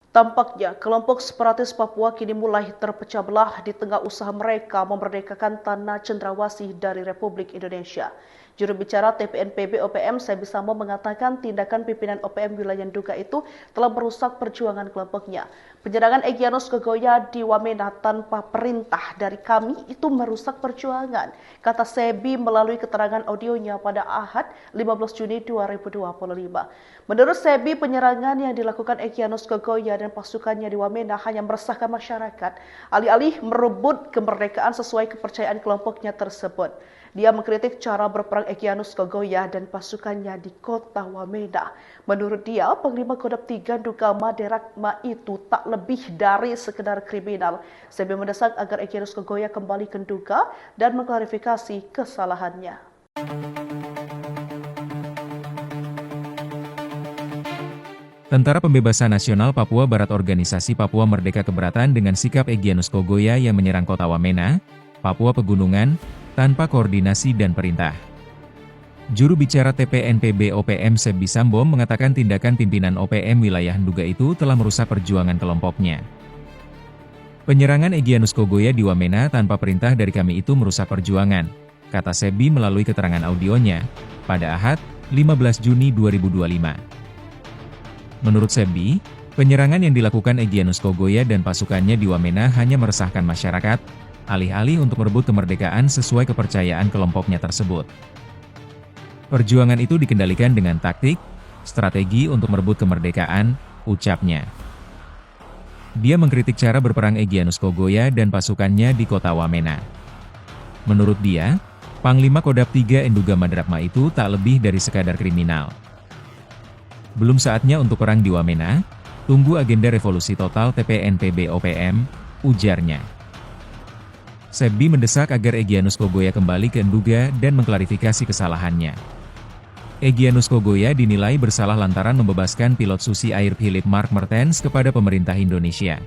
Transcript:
Tampaknya kelompok separatis Papua kini mulai terpecah belah di tengah usaha mereka memerdekakan tanah cendrawasih dari Republik Indonesia. Juru bicara TPNPB OPM Sebi Sambo mengatakan tindakan pimpinan OPM wilayah Nduga itu telah merusak perjuangan kelompoknya. Penyerangan Egyanus Kogoya di Wamena tanpa perintah dari kami itu merusak perjuangan, kata Sebi melalui keterangan audionya pada Ahad 15 Juni 2025. Menurut Sebi, penyerangan yang dilakukan Egyanus Kogoya dan pasukannya di Wamena hanya meresahkan masyarakat, alih-alih merebut kemerdekaan sesuai kepercayaan kelompoknya tersebut. Dia mengkritik cara berperang Egyanus Kogoya dan pasukannya di kota Wamena. Menurut dia, Panglima Kodam 3 Nduga Maderakma itu tak lebih dari sekedar kriminal. Sebi mendesak agar Egyanus Kogoya kembali ke Nduga dan mengklarifikasi kesalahannya. Tentara Pembebasan Nasional Papua Barat Organisasi Papua Merdeka keberatan dengan sikap Egyanus Kogoya yang menyerang kota Wamena, Papua Pegunungan, tanpa koordinasi dan perintah. Juru bicara TPNPB OPM Sebi Sambo mengatakan tindakan pimpinan OPM wilayah Nduga itu telah merusak perjuangan kelompoknya. Penyerangan Egyanus Kogoya di Wamena tanpa perintah dari kami itu merusak perjuangan, kata Sebi melalui keterangan audionya, pada Ahad, 15 Juni 2025. Menurut Sebi, penyerangan yang dilakukan Egyanus Kogoya dan pasukannya di Wamena hanya meresahkan masyarakat, alih-alih untuk merebut kemerdekaan sesuai kepercayaan kelompoknya tersebut. Perjuangan itu dikendalikan dengan taktik, strategi untuk merebut kemerdekaan, ucapnya. Dia mengkritik cara berperang Egyanus Kogoya dan pasukannya di kota Wamena. Menurut dia, Panglima Kodam 3 Nduga Maderakma itu tak lebih dari sekadar kriminal. Belum saatnya untuk perang di Wamena, tunggu agenda revolusi total TPNPB OPM, ujarnya. Sebi mendesak agar Egyanus Kogoya kembali ke Nduga dan mengklarifikasi kesalahannya. Egyanus Kogoya dinilai bersalah lantaran membebaskan pilot Susi Air Philip Mark Mertens kepada pemerintah Indonesia.